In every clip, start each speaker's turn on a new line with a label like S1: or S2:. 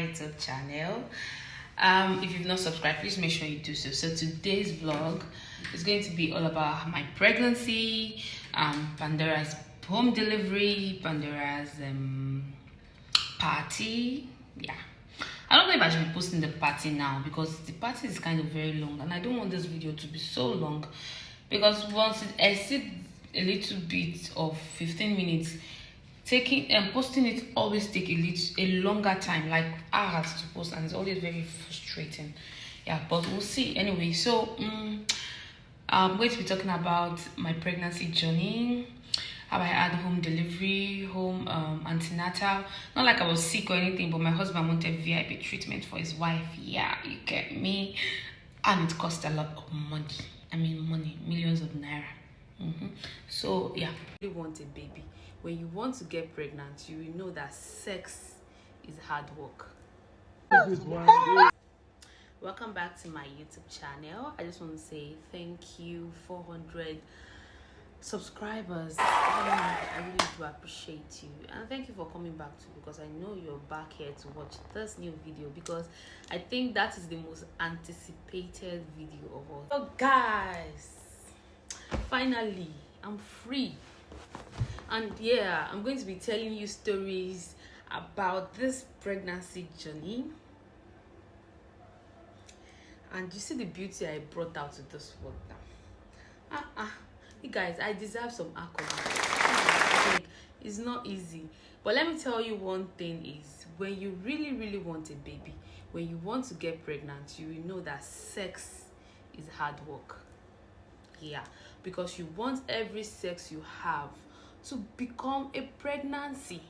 S1: YouTube channel. If you've not subscribed, please make sure you do so. So today's vlog is going to be all about my pregnancy, Pandora's home delivery, Pandora's party. Yeah, I don't know if I should be posting the party now because the party is kind of very long and I don't want this video to be so long, because once it exceeds a little bit of 15 minutes, taking and posting it always take a longer time, like hours to post, and it's always very frustrating. Yeah, but we'll see anyway. So I'm going to be talking about my pregnancy journey, how I had home delivery, home antenatal. Not like I was sick or anything, but my husband wanted VIP treatment for his wife. Yeah, you get me. And it cost a lot of money. I mean money, millions of naira. So yeah, you really want a baby. When you want to get pregnant, you will know that sex is hard work. Welcome back to my YouTube channel. I just want to say thank you, 400 subscribers. I really do appreciate you, and thank you for coming back too, because I know you're back here to watch this new video, because I think that is the most anticipated video of all. So guys, finally I'm free, and yeah, I'm going to be telling you stories about this pregnancy journey. And you see the beauty I brought out to this world now. You guys, I deserve some accolades. It's not easy, but let me tell you one thing is, when you really want a baby, when you want to get pregnant, you will know that sex is hard work. Yeah, because you want every sex you have to become a pregnancy,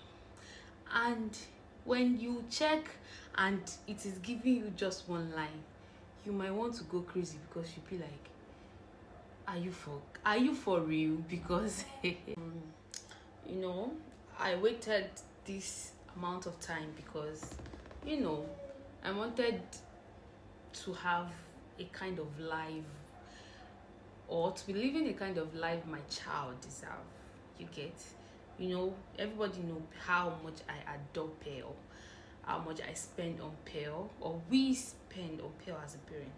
S1: and when you check and it is giving you just one line, you might want to go crazy, because you be like, are you for real? Because you know, I waited this amount of time because, you know, I wanted to have a kind of life, or to be living a kind of life my child deserves. You get, you know, everybody know how much I adore Pearl, how much I spend on Pearl, or we spend on Pearl as a parent,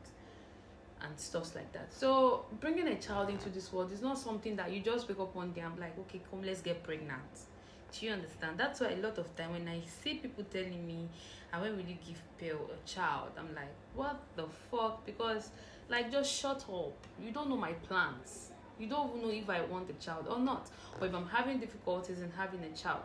S1: and stuff like that. So bringing a child into this world is not something that you just wake up one day and be like, okay, come, let's get pregnant. Do you understand? That's why a lot of time when I see people telling me, and when will you give Pearl a child, I'm like, what the fuck? Because, like, just shut up. You don't know my plans. You don't even know if I want a child or not, or if I'm having difficulties in having a child.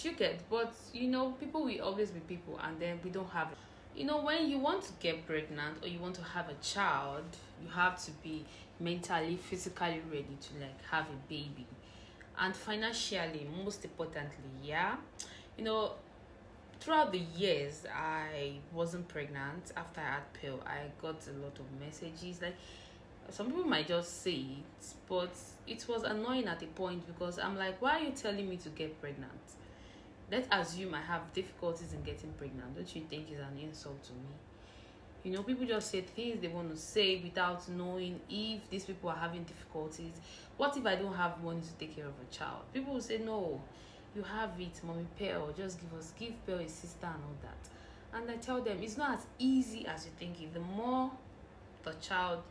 S1: You get, but you know, people will always be people, and then we don't have it. You know, when you want to get pregnant or you want to have a child, you have to be mentally, physically ready to like have a baby, and financially, most importantly. Yeah, you know, throughout the years I wasn't pregnant. After I had Pearl, I got a lot of messages, like some people might just say it, but it was annoying at a point, because I'm like, why are you telling me to get pregnant? Let's assume I have difficulties in getting pregnant. Don't you think it's an insult to me? You know, people just say things they want to say without knowing if these people are having difficulties. What if I don't have money to take care of a child? People will say, no, you have it, mommy Pearl, just give Pearl a sister and all that. And I tell them, it's not as easy as you think. The more the child,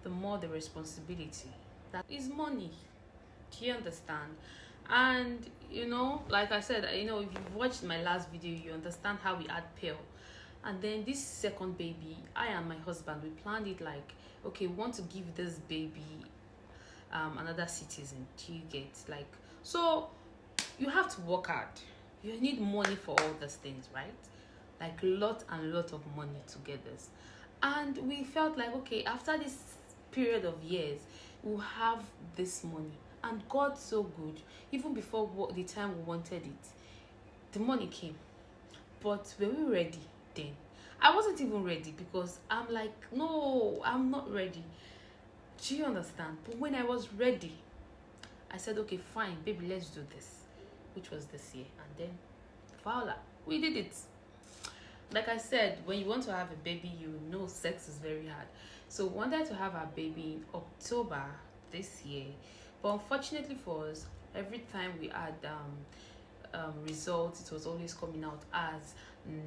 S1: the more the responsibility. That is money. Do you understand? And you know, like I said, you know, if you've watched my last video, you understand how we had Pearl. And then this second baby, I and my husband, we planned it like, okay, we want to give this baby another citizen. Do you get, like, so you have to work hard. You need money for all these things, right? Like lot of money to get this. And we felt like, okay, after this period of years, we'll have this money. And God's so good, even before the time we wanted it, the money came. But were we ready then? I wasn't even ready, because I'm like, no, I'm not ready. Do you understand? But when I was ready, I said, okay, fine, baby, let's do this, which was this year. And then, voila, we did it. Like I said, when you want to have a baby, you know sex is very hard. So we wanted to have our baby in October this year. But unfortunately for us, every time we had results, it was always coming out as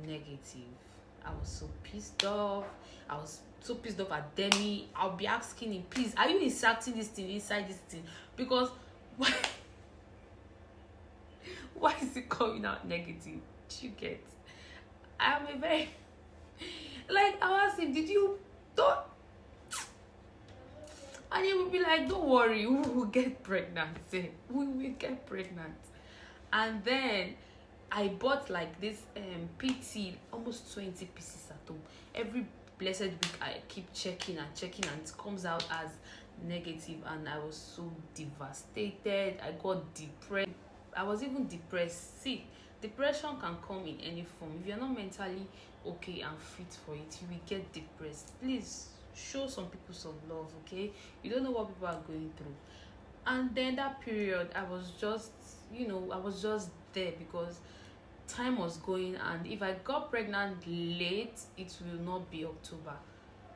S1: negative. I was so pissed off. I was so pissed off at Demi. I'll be asking him, please, are you inserting this thing inside this thing? Because why, why is it coming out negative? Do you get? I am a very like, I asked him, did you don't? And he would be like, don't worry, we will get pregnant. We will get pregnant. And then I bought like this PT, almost 20 pieces at home. Every blessed week I keep checking and checking, and it comes out as negative, and I was so devastated. I got depressed. I was even depressed. See, depression can come in any form. If you're not mentally okay and fit for it, you will get depressed. Please show some people some love, okay? You don't know what people are going through. And then that period, I was just, I was just there because time was going, and if I got pregnant late, it will not be October.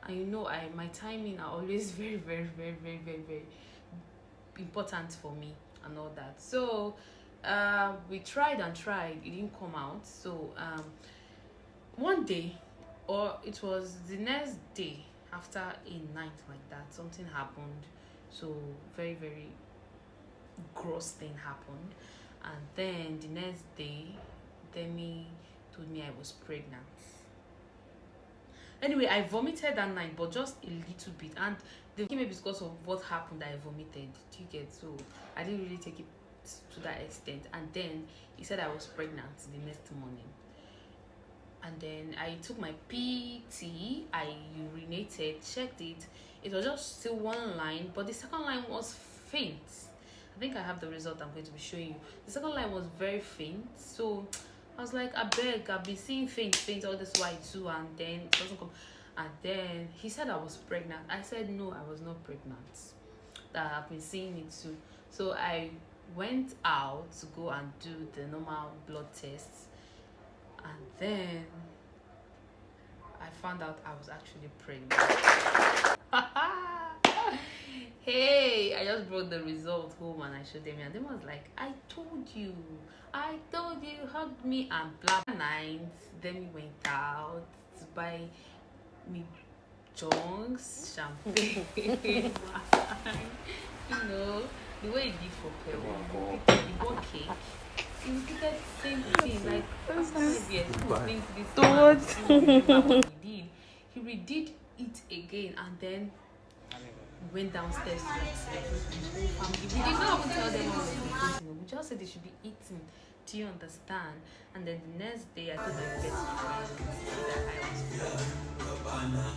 S1: And my timing are always very, very, very, very, very, very important for me and all that. So we tried and tried, it didn't come out. So one day, or it was the next day after a night like that, something happened. So very, very gross thing happened. And then the next day, Demi told me I was pregnant. Anyway, I vomited that night, but just a little bit, and maybe because of what happened I vomited. Do you get? So I didn't really take it to that extent. And then he said I was pregnant the next morning. And then I took my PT, I urinated, checked it. It was just still one line, but the second line was faint. I think I have the result I'm going to be showing you. The second line was very faint. So I was like, I beg, I've been seeing faint all this while too, and then it doesn't come. And then he said I was pregnant. I said no, I was not pregnant. That I've been seeing it too. So I went out to go and do the normal blood tests. And then I found out I was actually pregnant. Hey, I just brought the result home and I showed them, and they was like, I told you, hugged me and blah. Night, then we went out to buy me junks, champagne, wine. The way it did for Peru, he bought cake. He repeated the same thing, like after 5 years, he redid it again, and then went downstairs to the whole family. We did not even tell them what we were eating. We just said they should be eating. Do you understand? And then the next day, I told my best friend that I was pregnant.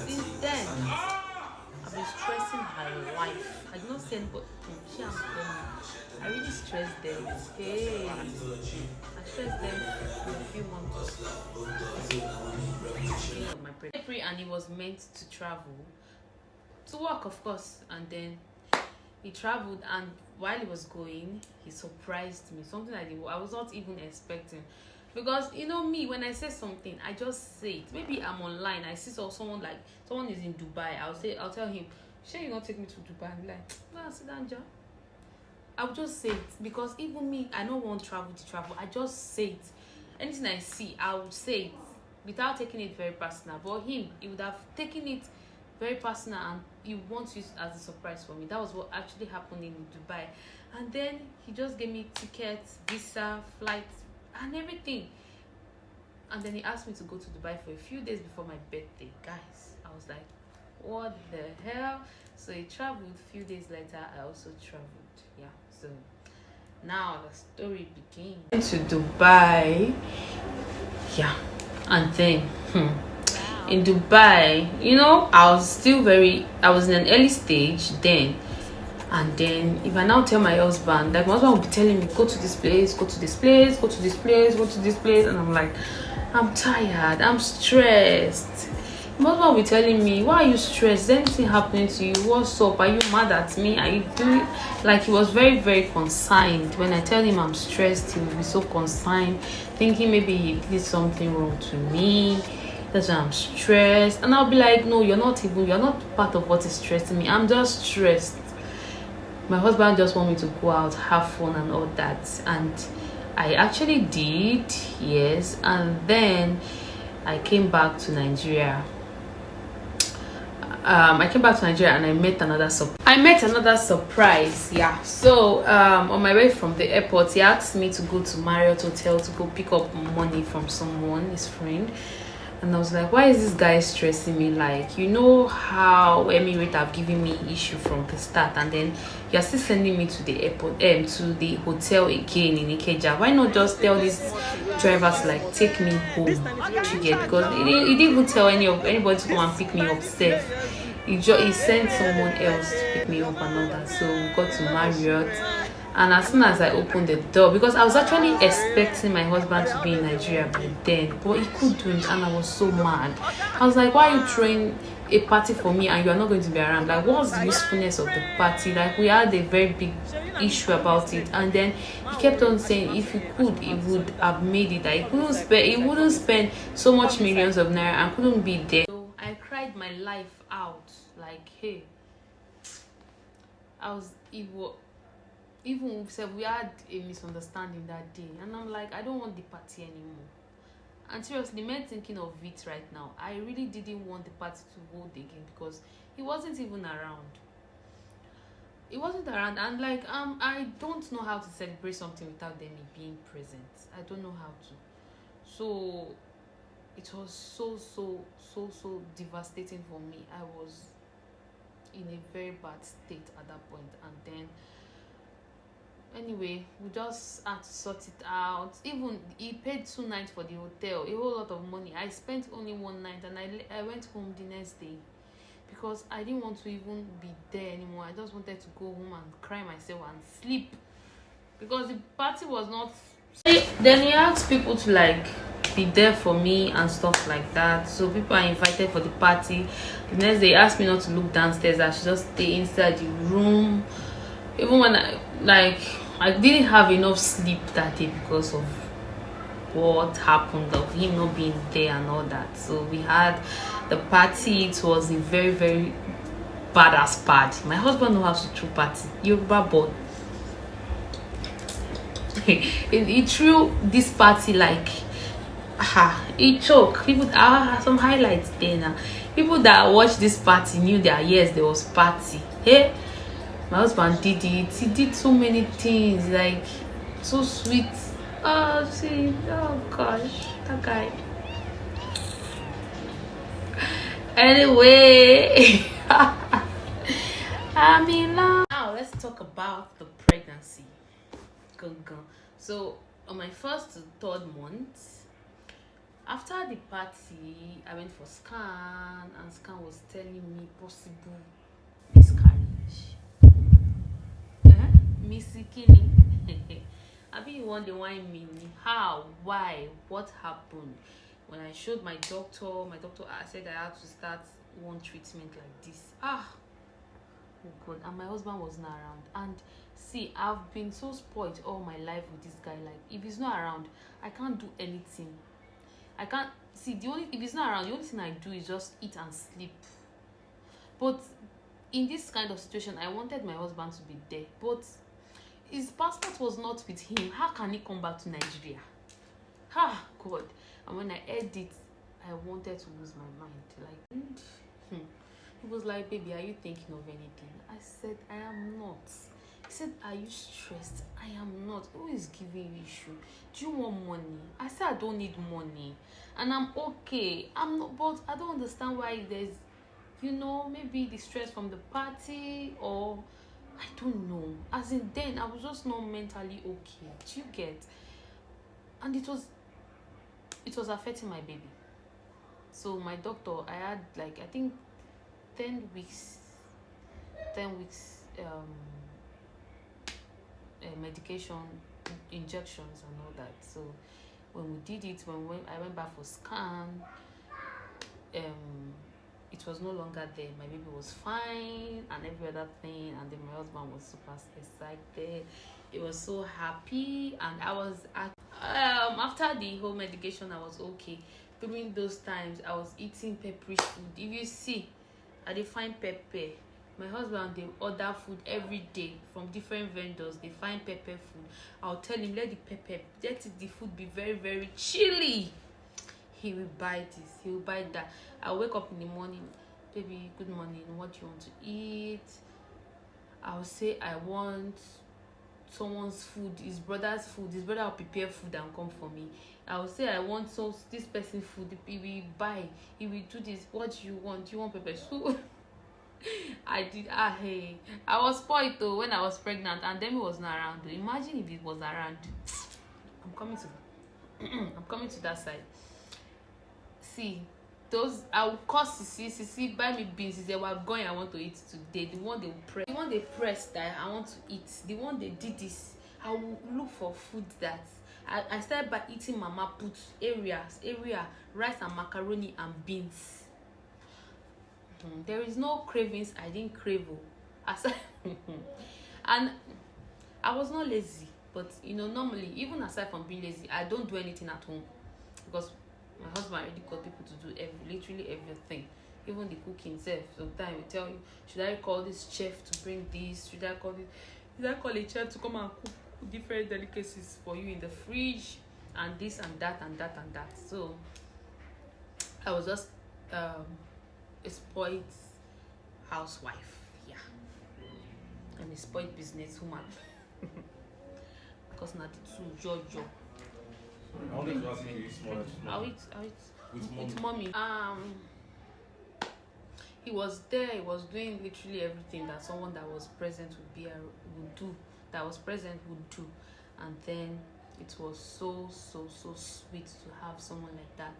S1: Since then, I've been stressing her life. I did not say anybody. I really stressed them. Hey, I stressed them for a few months. My pregnancy, and he was meant to travel to work, of course. And then he traveled, and while he was going, he surprised me. Something I was not even expecting. Because me, when I say something, I just say it. Maybe I'm online, I see someone is in Dubai. I'll tell him, sure, you not take me to Dubai? I'm like, well, sit down, John. I'll just say it, because even me, I don't want travel to travel. I just say it. Anything I see, I will say it without taking it very personal. But him, he would have taken it very personal, and he wants it as a surprise for me. That was what actually happened in Dubai. And then he just gave me tickets, visa, flights, and everything. And then he asked me to go to Dubai for a few days before my birthday. Guys, I was like, what the hell? So he traveled. A few days later, I also traveled. Yeah, so now the story began. To Dubai. Yeah, and then in Dubai, I was in an early stage then. And then if I now tell my husband, like my husband will be telling me, go to this place, go to this place, go to this place, go to this place, and I'm like, I'm tired, I'm stressed. My husband will be telling me, why are you stressed? Is anything happening to you? What's up? Are you mad at me? Are you doing? Like, he was very, very concerned. When I tell him I'm stressed, he will be so concerned, thinking maybe he did something wrong to me. That's why I'm stressed. And I'll be like, no, you're not part of what is stressing me. I'm just stressed. my husband just want me to go out, have fun and all that, and I actually did, yes. And then I came back to Nigeria. I came back to Nigeria and I met another surprise. Yeah. So on my way from the airport, he asked me to go to Marriott Hotel to go pick up money from someone, his friend. And I was like, why is this guy stressing me? Like, you know how Emirate have given me issue from the start, and then you're still sending me to the airport, to the hotel again in Ikeja. Why not just tell these drivers like take me home? You get, because he didn't even tell anybody to come and pick me up safe. He sent someone else to pick me up and all that. So we got to Marriott. And as soon as I opened the door, because I was actually expecting my husband to be in Nigeria by then, but he couldn't, and I was so mad. I was like, why are you throwing a party for me and you are not going to be around? Like, what's the usefulness of the party? Like, we had a very big issue about it, and then he kept on saying if he could, he would have made it. That he wouldn't spend so much millions of naira and couldn't be there. So I cried my life out. Like, hey, I was evil. Even we had a misunderstanding that day, and I'm like, I don't want the party anymore. And seriously, me thinking of it right now, I really didn't want the party to hold again, because he wasn't even around. And like I don't know how to celebrate something without them being present. I don't know how to. So it was so devastating for me. I was in a very bad state at that point, and then anyway, we just had to sort it out. Even he paid 2 nights for the hotel, a whole lot of money. I spent only 1 night, and I went home the next day, because I didn't want to even be there anymore. I just wanted to go home and cry myself and sleep, because the party was not. Then he asked people to like be there for me and stuff like that. So people are invited for the party. The next day he asked me not to look downstairs, I should just stay inside the room. Even when I didn't have enough sleep that day because of what happened, of him not being there and all that. So we had the party. It was a very, very badass party. My husband knows how to throw party. Yoruba boy. he threw this party like he choked. People some highlights there now. People that watched this party knew that yes, there was party. Hey, my husband did it. He did so many things, like so sweet. Oh gosh, that guy. Anyway, I'm in love. Now let's talk about the pregnancy. Go. So on my 1st to 3rd month, after the party, I went for scan, and scan was telling me possible miscarriage. Missy Kini. I be you wonder why me? How? Why? What happened? When I showed my doctor said I had to start one treatment like this. Oh God, and my husband was not around. And see, I've been so spoiled all my life with this guy. Like, if he's not around, I can't do anything. I can't see if he's not around, the only thing I do is just eat and sleep. But in this kind of situation, I wanted my husband to be there, but his passport was not with him. How can he come back to Nigeria? God. And when I heard it, I wanted to lose my mind. Like, he was like, baby, are you thinking of anything? I said, I am not. He said, are you stressed? I am not. Who is giving you issue? Do you want money? I said, I don't need money, and I'm okay. I'm not, but I don't understand why there's, maybe the stress from the party, or I don't know. As in, then I was just not mentally okay. Do you get? And it was affecting my baby. So my doctor, I had like, I think 10 weeks medication, injections and all that. So when we did it, when I went back for scan, it was no longer there. My baby was fine and every other thing, and then my husband was super excited. He was so happy, and I was after the whole medication, I was okay. During those times, I was eating pepperish food. If you see, I did find pepper My husband, they order food every day from different vendors. They find pepper food. I'll tell him, let the food be very, very chilly. He will buy this, he will buy that. I'll wake up in the morning, baby, good morning, what do you want to eat? I'll say I want someone's food, his brother's food. His brother will prepare food and come for me. I will say I want this person's food. He will buy. He will do this. What do you want? Do you want pepper soup? Hey, I was spoiled though when I was pregnant, and Demi was not around. Imagine if it was around. I'm coming to I'm coming to that side. See, those I will call Sisi, buy me beans. He said, "We're going. I want to eat today." The one they press that I want to eat. The one they did this. I will look for food that I started by eating mama put area rice and macaroni and beans. There is no cravings I didn't crave. And I was not lazy, but normally, even aside from being lazy, I don't do anything at home because my husband already got people to do literally everything, even the cooking self. Sometimes we tell you, should I call this chef to bring this? Should I call a chef to come and cook different delicacies for you in the fridge, and this and that and that and that. So I was just a spoiled housewife, yeah, and a spoiled businesswoman. Because not the two Jojo.
S2: I wanted to ask you small.
S1: I'll eat. With mommy. He was there. He was doing literally everything that someone that was present would do. That was present would do, and then it was so sweet to have someone like that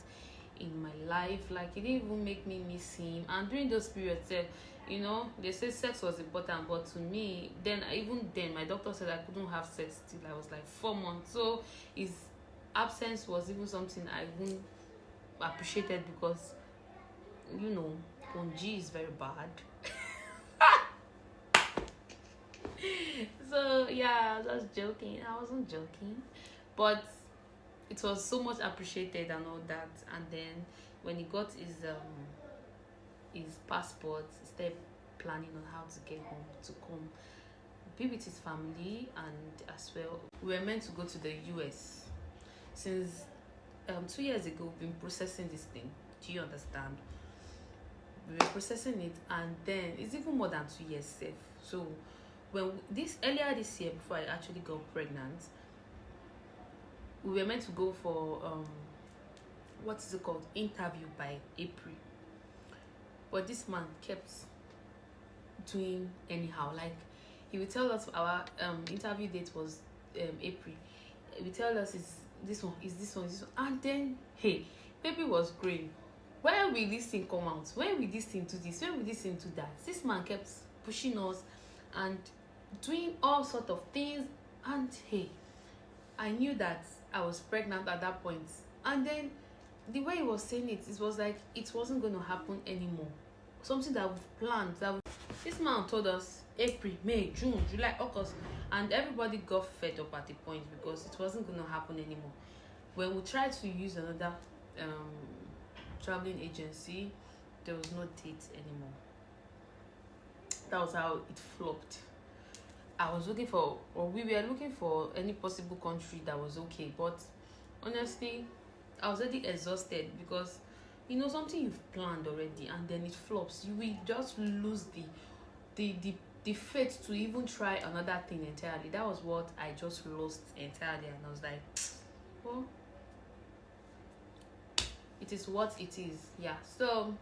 S1: in my life. Like, it didn't even make me miss him. And during those periods, they say sex was important, but to me, even then, my doctor said I couldn't have sex till I was like 4 months. So his absence was even something I even appreciated because, Ponji is very bad. So yeah, I was just joking. I wasn't joking, but it was so much appreciated and all that. And then when he got his passport, he started planning on how to get home to come be with his family. And as well, we were meant to go to the US since 2 years ago. We've been processing this thing. Do you understand? We were processing it, and then it's even more than 2 years safe. So earlier this year, before I actually got pregnant, we were meant to go for what is it called, interview by April. But this man kept doing anyhow. Like, he would tell us our interview date was April. He would tell us is this one, and then hey, baby was growing. When will this thing come out? When will this thing do this? When will this thing do that? This man kept pushing us and doing all sort of things. And hey, I knew that I was pregnant at that point. And then the way he was saying it was like it wasn't going to happen anymore. Something that we've planned. This man told us April, May, June, July, August, and everybody got fed up at the point because it wasn't going to happen anymore. When we tried to use another traveling agency, there was no date anymore. That was how it flopped. We were looking for any possible country that was okay, but honestly, I was already exhausted because something you've planned already and then it flops. You will just lose the faith to even try another thing entirely. That was what I just lost entirely, and I was like, well, it is what it is. Yeah, so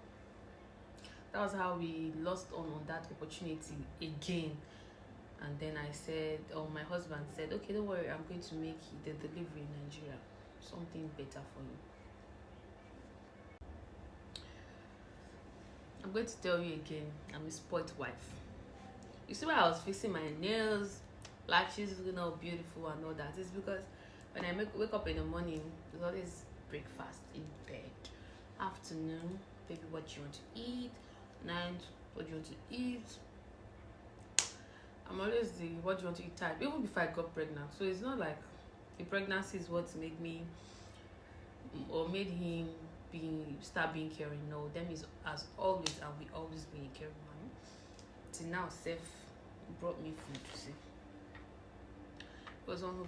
S1: that was how we lost on that opportunity again. And then my husband said, okay, don't worry, I'm going to make the delivery in Nigeria, something better for you. I'm going to tell you again, I'm a spoiled wife. You see why I was fixing my nails, lashes looking all beautiful and all that? It's because when I wake up in the morning, there's always breakfast in bed. Afternoon, baby, what you want to eat? Night, what you want to eat? I'm always the what you want to eat type, even before I got pregnant. So it's not like the pregnancy is what made me or made him start being caring. No, them is as always, and we always be a caring man. until now Seth brought me food. See, he was one who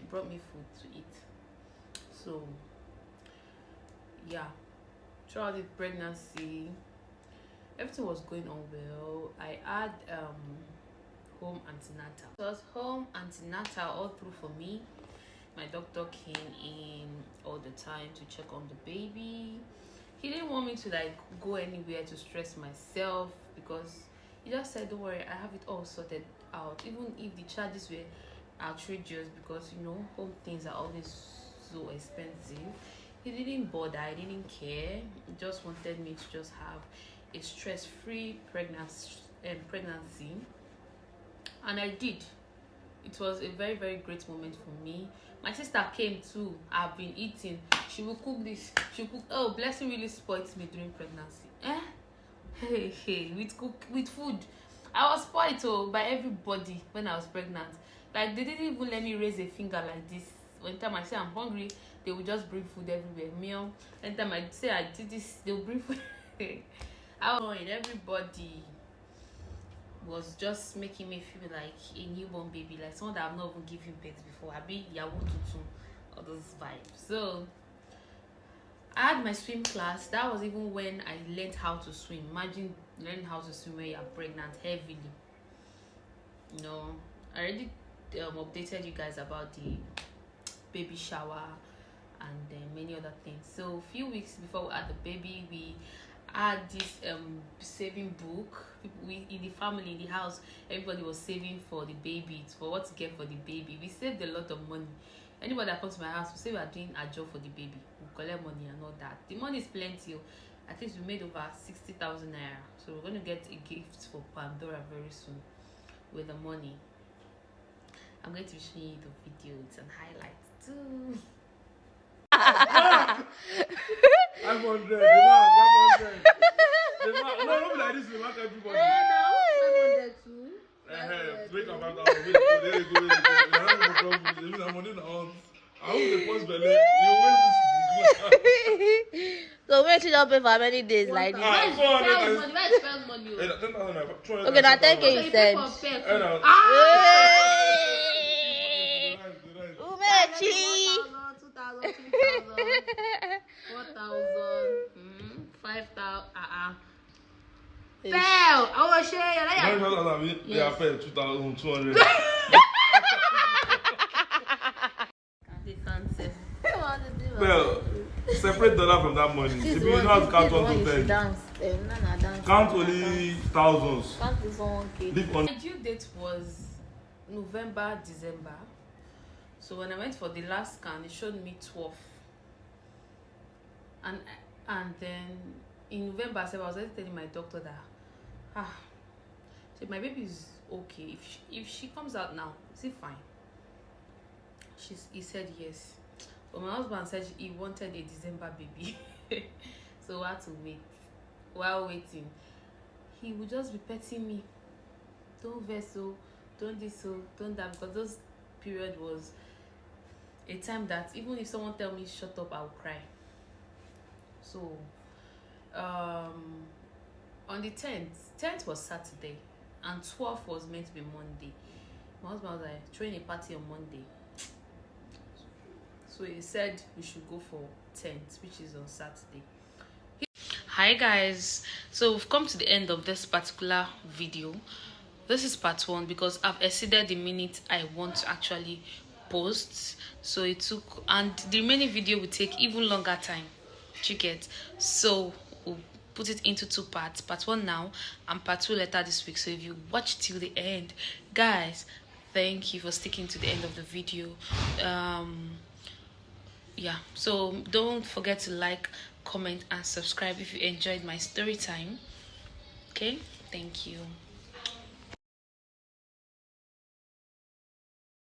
S1: brought me food to eat. So yeah, throughout the pregnancy, everything was going on well. I had home antenatal. So it was home antenatal all through for me. My doctor came in all the time to check on the baby. He didn't want me to like go anywhere to stress myself, because he just said, don't worry, I have it all sorted out, even if the charges were outrageous, because you know home things are always so expensive. He didn't bother, I didn't care. He just wanted me to just have a stress-free pregnancy, and I did. It was a very, very great moment for me. My sister came too. I've been eating. She will cook this. She will cook. Oh, Blessing really spoiled me during pregnancy. Hey, with food. I was spoiled by everybody when I was pregnant. Like, they didn't even let me raise a finger like this. Anytime I say I'm hungry, they will just bring food everywhere. Meal. Anytime I say I did this, they'll bring food. I was annoying. Everybody was just making me feel like a newborn baby, like someone that I've not even given birth before. I be Yahoo Tutu, all those vibes. So I had my swim class. That was even when I learned how to swim. Imagine learning how to swim when you're pregnant heavily. You know, I already updated you guys about the baby shower and many other things. So a few weeks before we had the baby, we had this saving book. We in the family, in the house, everybody was saving for the baby, for what to get for the baby. We saved a lot of money. Anybody that comes to my house will say we are doing a job for the baby. We collect money and all that. The money is plenty. At least we made over 60,000 naira. So we're going to get a gift for Pandora very soon with the money. I'm going to be showing you the videos and highlights too.
S2: I'm 100. The man. No, not like this. The man everybody.
S3: No, 500 too.
S2: Break up after. There you go. You have money now. I hope the post belly. You waste this.
S3: So where should I pay for how many days like this?
S1: Where is spend money?
S3: Okay, now 10K you said. Umechi.
S1: 2,000, 3,000, 4,000, 5,000. Fail. I will share.
S2: They are paid 2,200. Well, separate dollar from that money. If you know how to count 1 to 10, count only thousands.
S3: Count this one
S1: Leave on. My due date was November, December. So when I went for the last scan, it showed me 12. And then in November, I was already telling my doctor that so my baby is okay. If she comes out now, is it fine? He said yes. But my husband said he wanted a December baby. So I had to wait. While waiting, he would just be petting me. Don't vex so, don't this so, don't that, because those period was a time that even if someone tell me shut up, I'll cry. So on the 10th was Saturday and 12th was meant to be Monday. My husband was like throwing a party on Monday, so he said we should go for 10th, which is on Saturday. Hi guys, so we've come to the end of this particular video. This is part 1 because I've exceeded the minute I want to actually post, so it took, and the remaining video will take even longer time to get. So we'll put it into 2 parts, part 1 now and part 2 later this week. So if you watch till the end, guys, thank you for sticking to the end of the video. Yeah, so don't forget to like, comment and subscribe if you enjoyed my story time. Okay, thank you.